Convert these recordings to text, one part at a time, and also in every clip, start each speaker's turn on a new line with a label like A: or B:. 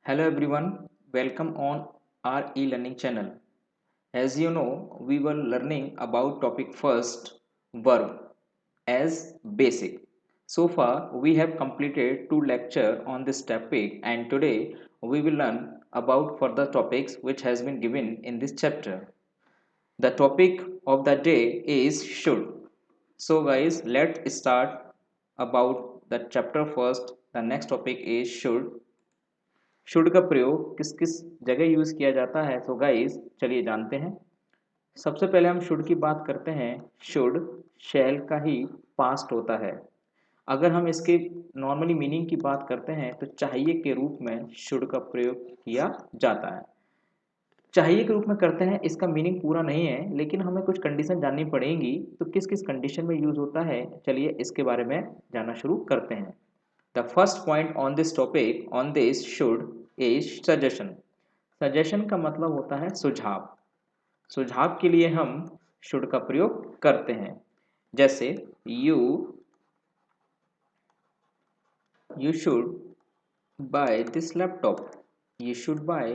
A: Hello everyone, welcome on our e-learning channel. As you know, we were learning about topic first, verb as basic. So far, we have completed two lecture on this topic and today we will learn about further topics which has been given in this chapter. The topic of the day is should. So guys, let's start about the chapter first. The next topic is should. Should का प्रयोग किस किस जगह use किया जाता है तो guys चलिए जानते हैं। सबसे पहले हम शुड की बात करते हैं। शुड शैल का ही पास्ट होता है। अगर हम इसके नॉर्मली मीनिंग की बात करते हैं तो चाहिए के रूप में शुड का प्रयोग किया जाता है। चाहिए के रूप में करते हैं, इसका मीनिंग पूरा नहीं है लेकिन हमें कुछ कंडीशन जाननी पड़ेंगी। तो किस किस कंडीशन में यूज होता है, चलिए इसके बारे में जानना शुरू करते हैं। The first point on this topic on this should is suggestion. Suggestion का मतलब होता है सुझाव। सुझाव के लिए हम should का प्रयोग करते हैं। जैसे you should buy this laptop. You should buy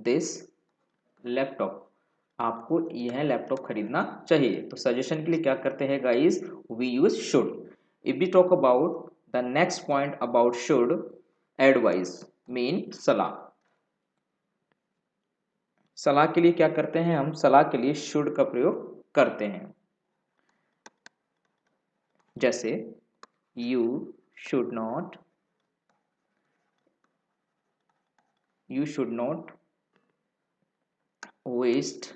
A: this laptop. आपको यह लैपटॉप खरीदना चाहिए। तो सजेशन के लिए क्या करते हैं guys, we use should. If we talk about the next point about should, advice mean सलाह। सलाह के लिए क्या करते हैं हम, सलाह के लिए शुड का प्रयोग करते हैं। जैसे you should not waste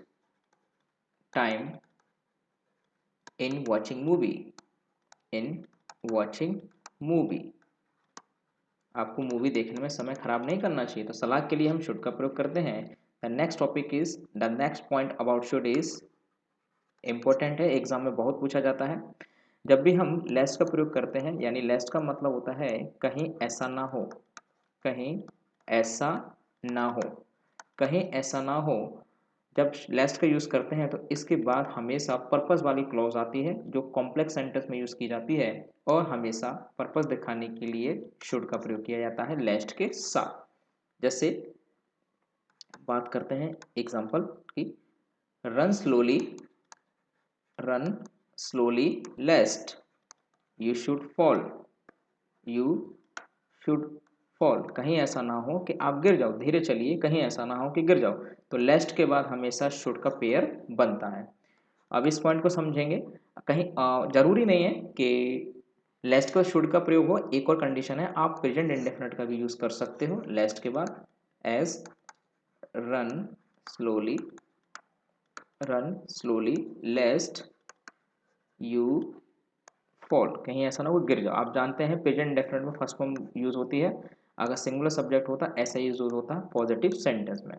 A: time in watching movie. आपको मूवी देखने में समय खराब नहीं करना चाहिए। तो सलाह के लिए हम शुड का प्रयोग करते हैं। The next topic is the next point about should is important है, एग्जाम में बहुत पूछा जाता है। जब भी हम लेस्ट का प्रयोग करते हैं, यानी लेस्ट का मतलब होता है कहीं ऐसा ना हो, कहीं ऐसा ना हो, कहीं ऐसा ना हो। जब लेस्ट का यूज़ करते हैं तो इसके बाद हमेशा पर्पस वाली क्लॉज आती है जो कॉम्प्लेक्स सेंटेंस में यूज़ की जाती है और हमेशा पर्पस दिखाने के लिए शुड का प्रयोग किया जाता है लेस्ट के साथ। जैसे बात करते हैं एग्जाम्पल की, run slowly lest you should fall, कहीं ऐसा ना हो कि आप गिर जाओ, धीरे चलिए, कहीं ऐसा ना हो कि गिर जाओ। तो लेस्ट के बाद हमेशा शुड का पेयर बनता है। अब इस पॉइंट को समझेंगे। कहीं जरूरी नहीं है कि लेस्ट का शुड का प्रयोग हो, एक और कंडीशन है, आप प्रेजेंट इंडेफिनिट का भी यूज कर सकते हो लेस्ट के बाद। As run slowly lest you fall, कहीं ऐसा ना हो गिर जाओ। आप जानते हैं प्रेजेंट इंडेफिनिट में फर्स्ट फॉर्म यूज होती है, अगर सिंगुलर सब्जेक्ट होता ऐसा यूज होता है पॉजिटिव सेंटेंस में।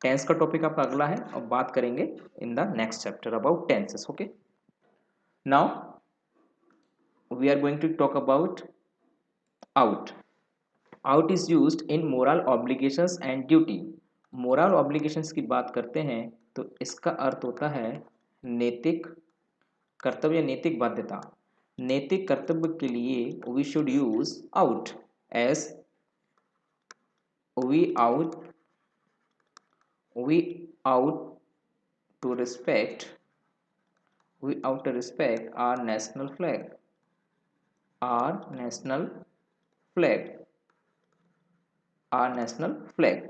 A: टेंस का टॉपिक आपका अगला है और बात करेंगे in the next chapter about tenses. Okay, now we are going to talk about ought. Ought is used in moral obligations and duty. Moral obligations की बात करते हैं तो इसका अर्थ होता है नैतिक कर्तव्य, नैतिक बाध्यता। नैतिक कर्तव्य के लिए we should use ought. As we ought to respect our national flag, flag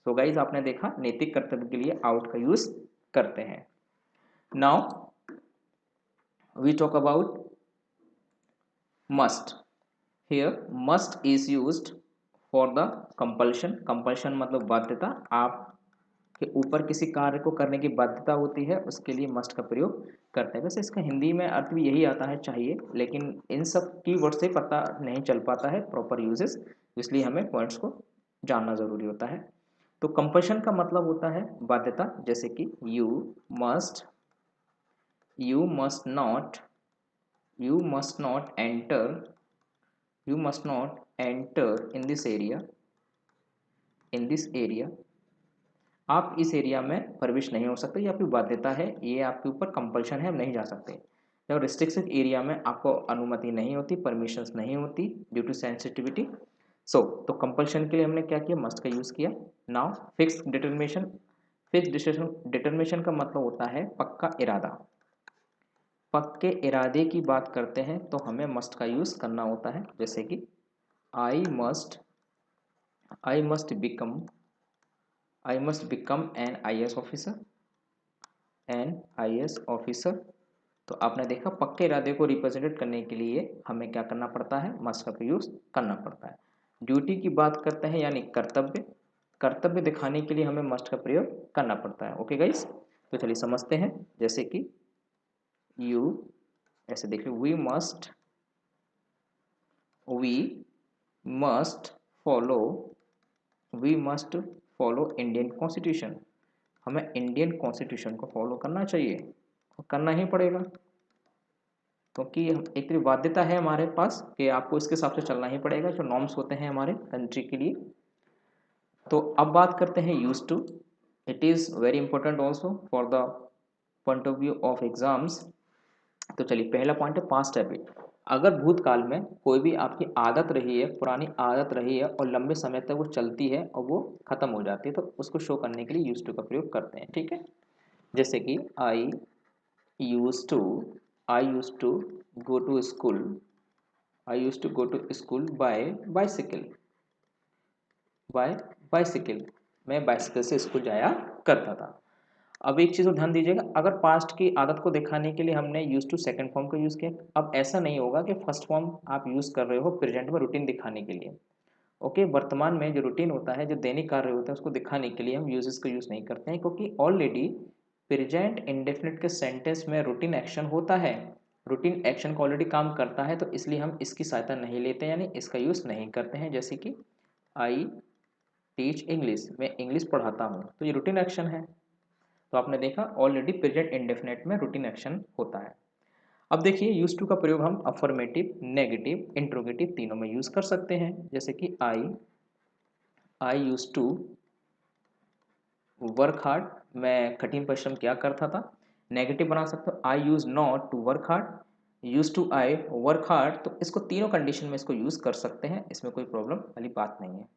A: so guys आपने देखा नैतिक कर्तव्य के लिए आउट का यूज करते हैं। Now we talk about must. Here must is used for the compulsion. Compulsion मतलब बाध्यता, आप के ऊपर किसी कार्य को करने की बाध्यता होती है, उसके लिए मस्ट का प्रयोग करते हैं। वैसे इसका हिंदी में अर्थ भी यही आता है चाहिए, लेकिन इन सब की वर्ड से पता नहीं चल पाता है प्रॉपर यूजेस, इसलिए हमें पॉइंट्स को जानना जरूरी होता है। तो कंपल्शन का मतलब होता है बाध्यता, जैसे कि you must not enter in this area. आप इस एरिया में प्रवेश नहीं हो सकते, ये आपकी बाध्यता है, ये आपके ऊपर कंपल्शन है, आप नहीं जा सकते। जब रिस्ट्रिक्टेड एरिया में आपको अनुमति नहीं होती, परमिशंस नहीं होती ड्यू टू सेंसिटिविटी, तो कंपल्शन के लिए हमने क्या किया, मस्ट का यूज किया। Now fix determination, fix determination का मतलब होता है पक्का इरादा। पक्के इरादे की बात करते हैं तो हमें मस्ट का यूज करना होता है, जैसे कि I must, I must become, I must become an IAS officer, an IAS officer. तो आपने देखा पक्के इरादे को रिप्रेजेंट करने के लिए हमें क्या करना पड़ता है, मस्ट का यूज करना पड़ता है। ड्यूटी की बात करते हैं यानी कर्तव्य, कर्तव्य दिखाने के लिए हमें मस्ट का प्रयोग करना पड़ता है। ओके गाइस, तो चलिए समझते हैं। जैसे कि यू, ऐसे देखिए, we must follow, we must follow Indian constitution. हमें इंडियन कॉन्स्टिट्यूशन को फॉलो करना चाहिए और करना ही पड़ेगा, क्योंकि एक बाध्यता है हमारे पास कि आपको इसके हिसाब से चलना ही पड़ेगा, जो नॉर्म्स होते हैं हमारे कंट्री के लिए। तो अब बात करते हैं use to. It is very important also for the point of view of exams. तो चलिए पहला पॉइंट है पास्ट हैबिट। अगर भूतकाल में कोई भी आपकी आदत रही है, पुरानी आदत रही है और लंबे समय तक वो चलती है और वो खत्म हो जाती है, तो उसको शो करने के लिए यूज टू का प्रयोग करते हैं। ठीक है, जैसे कि use to I use to go to school, I use to go to school by bicycle, by bicycle, मैं बाइसिकल से स्कूल जाया करता था। अब एक चीज़ को ध्यान दीजिएगा, अगर पास्ट की आदत को दिखाने के लिए हमने यूज टू सेकंड फॉर्म का यूज़ किया, अब ऐसा नहीं होगा कि फर्स्ट फॉर्म आप यूज़ कर रहे हो प्रेजेंट में रूटीन दिखाने के लिए। ओके, वर्तमान में जो रूटीन होता है, जो दैनिक कार्य होता है, उसको दिखाने के लिए हम यूजेस का यूज़ नहीं करते हैं, क्योंकि ऑलरेडी प्रेजेंट इंडेफिनिट के सेंटेंस में रूटीन एक्शन होता है, रूटीन एक्शन को ऑलरेडी काम करता है, तो इसलिए हम इसकी सहायता नहीं लेते, यानी इसका यूज़ नहीं करते हैं। जैसे कि आई टीच इंग्लिश, मैं इंग्लिश पढ़ाता हूँ, तो ये रूटीन एक्शन है। तो आपने देखा ऑलरेडी प्रेजेंट इंडेफिनिट में रूटीन एक्शन होता है। अब देखिए यूज टू का प्रयोग हम अफर्मेटिव, नेगेटिव, इंट्रोगेटिव तीनों में यूज कर सकते हैं। जैसे कि आई यूज टू वर्क हार्ड, मैं कठिन परिश्रम क्या करता था। नेगेटिव बना सकते हो, I use not to work hard, use to I work hard. तो इसको तीनों कंडीशन में इसको यूज कर सकते हैं, इसमें कोई प्रॉब्लम वाली बात नहीं है।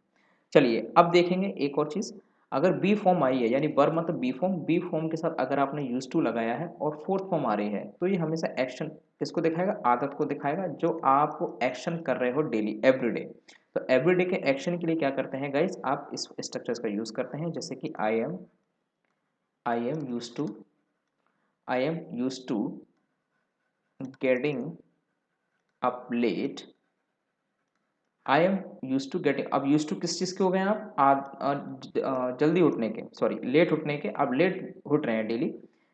A: चलिए अब देखेंगे एक और चीज़। अगर बी फॉर्म आई है, यानी वर्ब मतलब बी फॉर्म, बी फॉर्म के साथ अगर आपने यूज टू लगाया है और फोर्थ फॉर्म आ रही है, तो ये हमेशा एक्शन किसको दिखाएगा, आदत को दिखाएगा, जो आप एक्शन कर रहे हो डेली एवरीडे। तो एवरीडे के एक्शन के लिए क्या करते हैं गाइस, आप इस स्ट्रक्चर्स का यूज करते हैं। जैसे कि I am use to getting up late, I am use to getting, अब यूज टू किस चीज़ के हो गए हैं आप, जल्दी उठने के, सॉरी लेट उठने के, अब लेट उठ रहे हैं डेली,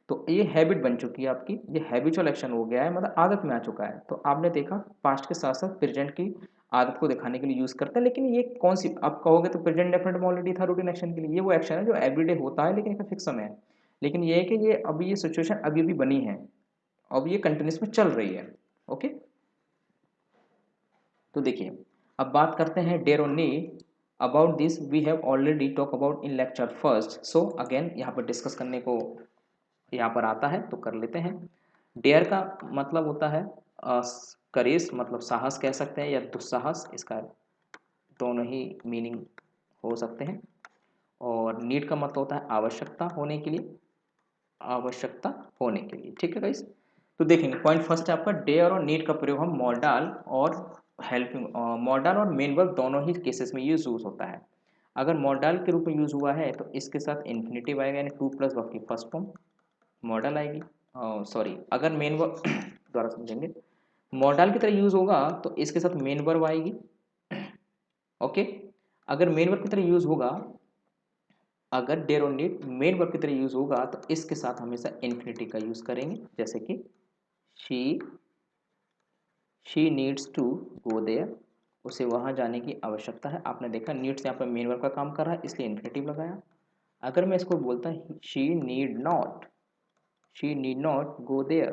A: तो ये हैबिट बन चुकी है आपकी, ये हैबिचुअल एक्शन हो गया है, मतलब आदत में आ चुका है। तो आपने देखा पास्ट के साथ साथ प्रेजेंट की आदत को दिखाने के लिए यूज़ करते हैं, लेकिन ये कौन सी, आप कहोगे तो प्रेजेंट डेफिनेट में ऑलरेडी था रूटीन एक्शन के लिए, ये वो एक्शन है जो एवरीडे होता है, लेकिन इसका फिक्स समय है। लेकिन ये है कि ये अभी ये सिचुएशन अभी भी बनी है, अब ये कंटिन्यूस में चल रही है। ओके, तो देखिए अब बात करते हैं डेयर और need. About this we have already talk about in lecture first, so again यहाँ पर डिस्कस करने को यहाँ पर आता है तो कर लेते हैं। डेयर का मतलब होता है करेज, मतलब साहस कह सकते हैं या दुस्साहस, इसका दोनों ही मीनिंग हो सकते हैं। और नीड का मतलब होता है आवश्यकता होने के लिए, आवश्यकता होने के लिए। ठीक है गाइस, तो देखेंगे पॉइंट फर्स्ट है आपका, डेयर और नीड का प्रयोग हम मॉडल और हेल्पिंग, मॉडल और मेन वर्ब दोनों ही केसेस में यूज होता है। अगर मॉडल के रूप में यूज हुआ है तो इसके साथ इन्फिनेटिव आएगा, यानी टू प्लस वर्ब की फर्स्ट फॉर्म मॉडल आएगी। सॉरी, अगर मेन वर्ब द्वारा समझेंगे, मॉडल की तरह यूज होगा तो इसके साथ मेन वर्ब आएगी। ओके, अगर मेन वर्ब की तरह यूज होगा, अगर डेयर और नीड मेन वर्ब की तरह यूज होगा तो इसके साथ हमेशा इन्फिनिटी का यूज करेंगे। जैसे कि she she needs to go there, उसे वहाँ जाने की आवश्यकता है। आपने देखा नीड्स यहाँ पर मेन वर्ब का काम कर रहा है, इसलिए इन्फिनिटिव लगाया। अगर मैं इसको बोलता she need not go there,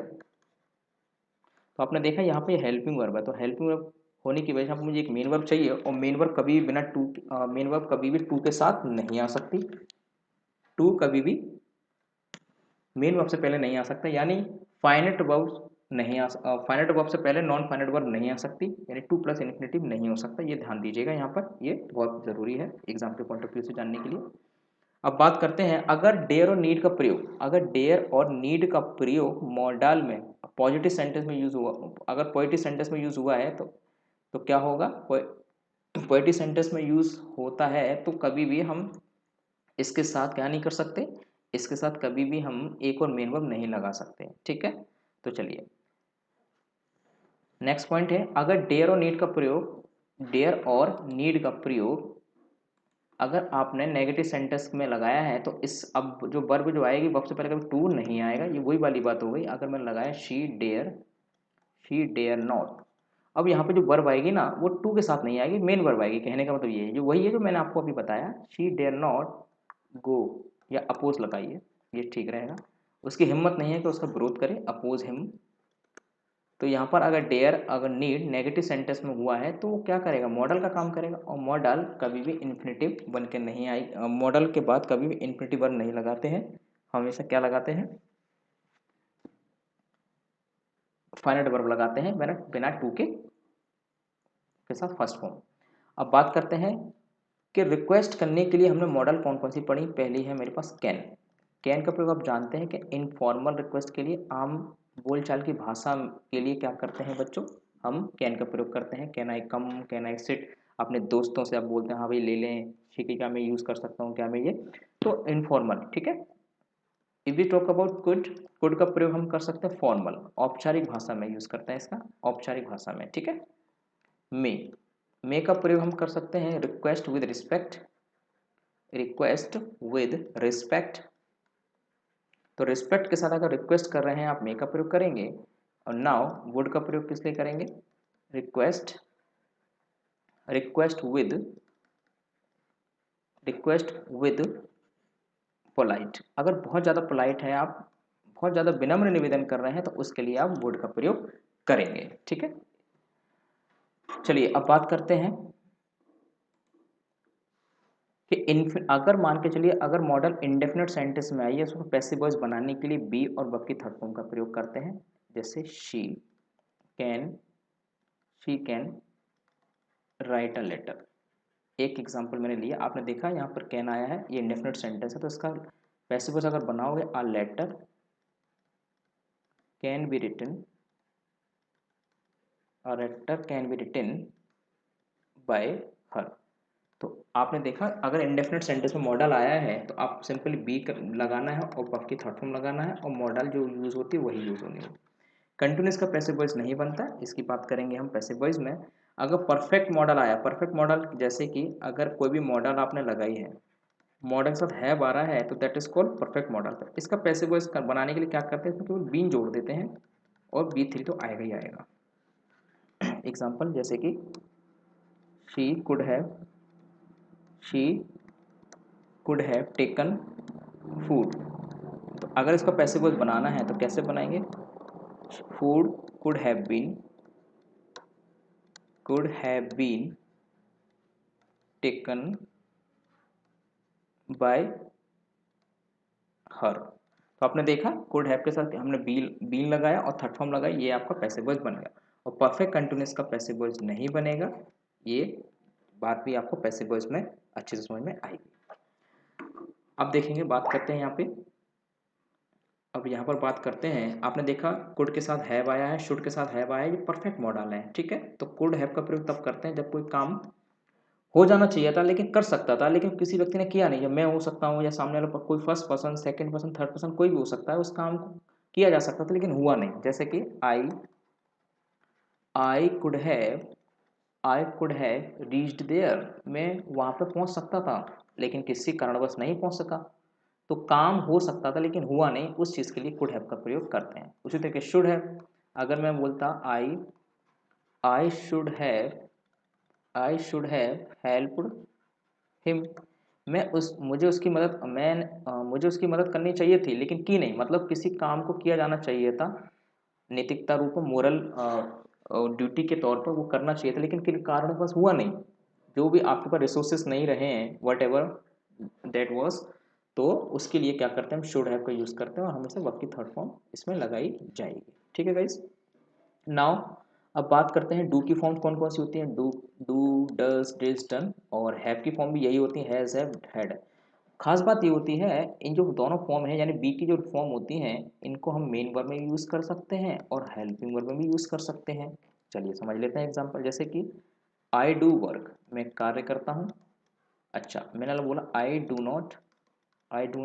A: तो आपने देखा यहाँ पे हेल्पिंग वर्ब है, तो हेल्पिंग वर्ब होने की वजह से मुझे एक मेन वर्ब चाहिए, और मेन वर्ब कभी भी बिना टू, मेन वर्ब कभी भी टू के साथ नहीं आ सकती, टू कभी भी मेन वर्ब से पहले नहीं आ सकता, यानी फाइनेट वर्ब नहीं आ फाइनाइट वर्ब से पहले नॉन फाइनाइट वर्ब नहीं आ सकती, यानी टू प्लस इन्फिनेटिव नहीं हो सकता, ये ध्यान दीजिएगा यहाँ पर, ये बहुत ज़रूरी है एग्जाम के पॉइंट ऑफ व्यू से जानने के लिए। अब बात करते हैं, अगर डेयर और नीड का प्रयोग, अगर डेयर और नीड का प्रयोग मॉडल में पॉजिटिव सेंटेंस में यूज हुआ, अगर पॉजिटिव सेंटेंस में यूज हुआ है तो क्या होगा, पॉजिटिव सेंटेंस में यूज होता है तो कभी भी हम इसके साथ क्या नहीं कर सकते, इसके साथ कभी भी हम एक और मेन वर्ब नहीं लगा सकते, ठीक है। तो चलिए नेक्स्ट पॉइंट है, अगर डेयर और नीड का प्रयोग, डेयर और नीड का प्रयोग अगर आपने नेगेटिव सेंटेंस में लगाया है तो इस अब जो वर्ब जो आएगी वर्ब से पहले कभी टू नहीं आएगा, ये वही वाली बात हो गई। अगर मैंने लगाया शी डेयर नॉट, अब यहाँ पे जो वर्ब आएगी ना वो टू के साथ नहीं आएगी, मेन वर्ब आएगी, कहने का मतलब ये है, जो वही है जो मैंने आपको अभी बताया, शी डेयर नॉट गो, या अपोज लगाइए, ये ठीक रहेगा। उसकी हिम्मत नहीं है कि उसका विरोध करे, अपोज हिम। तो यहाँ पर अगर डेयर अगर नीड नेगेटिव सेंटेंस में हुआ है तो वो क्या करेगा, मॉडल का काम करेगा, और मॉडल कभी भी इन्फिनेटिव बन के नहीं आई, मॉडल के बाद कभी भी इन्फिनेटिव वर्ब नहीं लगाते हैं, हमेशा क्या लगाते हैं, फाइनाइट वर्ब लगाते हैं बिना बिना टू के साथ फर्स्ट फॉर्म। अब बात करते हैं कि रिक्वेस्ट करने के लिए हमने मॉडल कौन कौन सी पढ़ी, पहली है मेरे पास कैन। कैन का प्रयोग आप जानते हैं कि इनफॉर्मल रिक्वेस्ट के लिए, आम बोलचाल की भाषा के लिए क्या करते हैं बच्चों, हम कैन का प्रयोग करते हैं, can I come, can I sit, अपने दोस्तों से आप बोलते हैं हाँ भाई ले लें, ठीक है क्या मैं यूज़ कर सकता हूँ, क्या मैं ये, तो इनफॉर्मल, ठीक है। If we talk about could, could का प्रयोग हम कर सकते हैं फॉर्मल, औपचारिक भाषा में यूज़ करते हैं इसका, औपचारिक भाषा में, ठीक है। मे का प्रयोग हम कर सकते हैं request with respect, request with respect, तो रिस्पेक्ट के साथ अगर रिक्वेस्ट कर रहे हैं आप मे का प्रयोग करेंगे। और नाउ वुड का प्रयोग किस लिए करेंगे, रिक्वेस्ट, रिक्वेस्ट विद पोलाइट, अगर बहुत ज़्यादा पोलाइट है आप, बहुत ज़्यादा विनम्र निवेदन कर रहे हैं तो उसके लिए आप वुड का प्रयोग करेंगे, ठीक है। चलिए अब बात करते हैं कि अगर मान के चलिए अगर मॉडल इंडेफिनेट सेंटेंस में आई है उसको पैसिव वॉइस बनाने के लिए बी और वर्ब की थर्ड फॉर्म का प्रयोग करते हैं, जैसे can she can write a letter. एक एग्जांपल मैंने लिया, आपने देखा यहाँ पर कैन आया है, ये इंडेफिनेट सेंटेंस है तो इसका पैसिव वॉइस अगर बनाओगे a letter can be written, a letter can be written by her. तो आपने देखा अगर इंडेफिनेट सेंटेंस में मॉडल आया है तो आप सिंपली बी लगाना है और वर्ब की थर्ड फॉर्म लगाना है और मॉडल जो यूज़ होती है वही यूज़ होनी है। कंटिन्यूस का पैसिव वॉइस नहीं बनता, इसकी बात करेंगे हम पैसिव वॉइस में। अगर परफेक्ट मॉडल आया, परफेक्ट मॉडल जैसे कि अगर कोई भी मॉडल आपने लगाई है, मॉडल के साथ है 12 है तो that is called perfect model. इसका पैसिव वॉइस बनाने के लिए क्या करते हैं, इसमें केवल बीन जोड़ देते हैं और बी3 तो आएगा ही आएगा। एग्जाम्पल जैसे कि she could have taken food, तो अगर इसका पैसिव वॉइस बनाना है तो कैसे बनाएंगे, food could have been taken by her. तो आपने देखा कुड हैव के साथ हमने बीन लगाया और थर्ड फॉर्म लगाई, ये आपका पैसिव वॉइस बन गया। और परफेक्ट कंटिन्यूस का पैसिव वॉइस नहीं बनेगा, ये बात भी आपको पैसिव वॉइस में अच्छे से समझ में आएगी। अब देखेंगे, बात करते हैं यहाँ पे, अब यहाँ पर बात करते हैं, आपने देखा कुड के साथ हैव आया है, शुड के साथ हैव आया है, ये परफेक्ट मॉडल है, ठीक है। तो कुड हैव का प्रयोग तब करते हैं जब कोई काम हो जाना चाहिए था लेकिन कर सकता था, लेकिन किसी व्यक्ति ने किया नहीं, मैं हो सकता हूँ या सामने वाला कोई first person, second person, third person कोई भी हो सकता है, उस काम को किया जा सकता था लेकिन हुआ नहीं। जैसे कि I could have reached there, मैं वहाँ पर पहुँच सकता था लेकिन किसी कारणवश नहीं पहुँच सका, तो काम हो सकता था लेकिन हुआ नहीं, उस चीज़ के लिए कुड हैव का प्रयोग करते हैं। उसी तरीके शुड हैव, अगर मैं बोलता I should have helped him, मुझे उसकी मदद करनी चाहिए थी लेकिन की नहीं, मतलब किसी काम को किया जाना चाहिए था, नैतिकता रूप में मोरल ड्यूटी के तौर पर वो करना चाहिए था लेकिन किन कारणवश हुआ नहीं, जो भी आपके पास रिसोर्सेस नहीं रहे हैं वट एवर दैट वॉज, तो उसके लिए क्या करते हैं हम शुड हैव का यूज़ करते हैं और हमेशा वर्ब की थर्ड फॉर्म इसमें लगाई जाएगी, ठीक है गाइस। नाउ अब बात करते हैं डू की फॉर्म कौन कौन सी होती हैं। Do, does, did, done. और हैव की फॉर्म भी यही होती है, हैज़, हैव, हैड। खास बात ये होती है, इन जो दोनों फॉर्म है यानी बी की जो फॉर्म होती हैं, इनको हम मेन वर्ब में भी यूज़ कर सकते हैं और हेल्पिंग वर्ब में भी यूज़ कर सकते हैं। चलिए समझ लेते हैं एग्जांपल, जैसे कि आई डू वर्क, मैं कार्य करता हूँ। अच्छा, मैंने बोला I do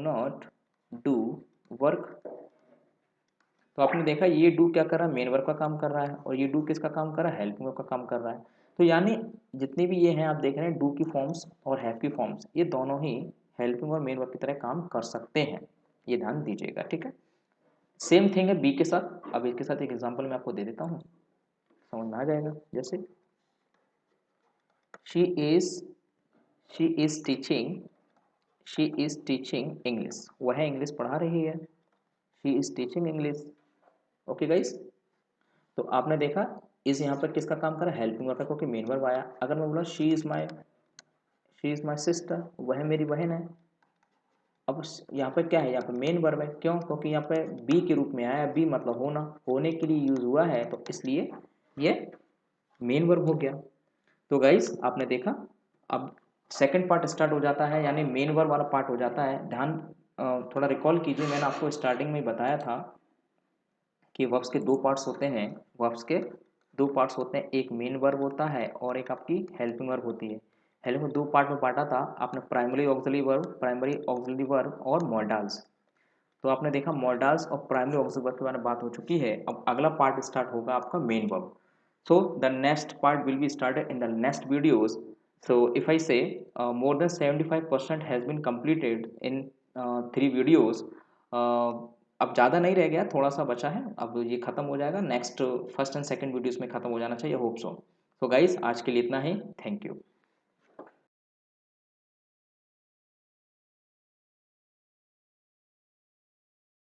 A: not do work. तो आपने देखा ये डू क्या कर रहा है, मेन वर्ब का काम कर रहा है, और ये डू किसका काम कर रहा है, हेल्पिंग वर्ब का काम कर रहा है। तो यानी जितनी भी ये हैं आप देख रहे हैं, डू की फॉर्म्स और हैव की फॉर्म्स, ये दोनों ही हेल्पिंग और मेन वर्ब की तरह काम कर सकते हैं। ये ध्यान दीजिएगा, ठीक है। सेम थिंग है बी के साथ। अब इसके साथ एक एग्जांपल मैं आपको दे देता हूँ, समझ में आ जाएगा। जैसे she is she is teaching she is teaching English, वह इंग्लिश पढ़ा रही है। She is teaching English. Okay guys. तो आपने देखा इस यहाँ पर किसका काम करा, हेल्पिंग वर्ब का, क्योंकि मेन वर्ब आया। अगर मैं बोला शी इज माई सिस्टर, वह मेरी बहन है। अब यहाँ पर क्या है, यहाँ पर मेन वर्ब है, क्यों, क्योंकि यहाँ पर बी के रूप में आया। बी मतलब होना, होने के लिए यूज हुआ है, तो इसलिए ये मेन वर्ब हो गया। तो गाइस आपने देखा, अब सेकंड पार्ट स्टार्ट हो जाता है, यानी मेन वर्ब वाला पार्ट हो जाता है। ध्यान थोड़ा रिकॉल कीजिए, मैंने आपको स्टार्टिंग में बताया था कि वर्ब्स के दो पार्ट्स होते हैं। वर्ब्स के दो पार्ट्स होते हैं, एक मेन वर्ब होता है और एक आपकी हेल्पिंग वर्ब होती है। हेल्पिंग दो पार्ट में बांटा था आपने, प्राइमरी ऑक्सिलरी वर्ब और मॉडल्स। तो आपने देखा मॉडल्स और प्राइमरी ऑक्सिलरी वर्ब के बारे में बात हो चुकी है। अब अगला पार्ट स्टार्ट होगा आपका main verb. So the next part will be started in the next videos. So if I say more than 75% has been completed in 3 videos. अब ज़्यादा नहीं रह गया, थोड़ा सा बचा है, अब ये खत्म हो जाएगा next first and second videos में, खत्म हो जाना चाहिए, होप सो। तो गाइस आज के लिए इतना ही, थैंक यू।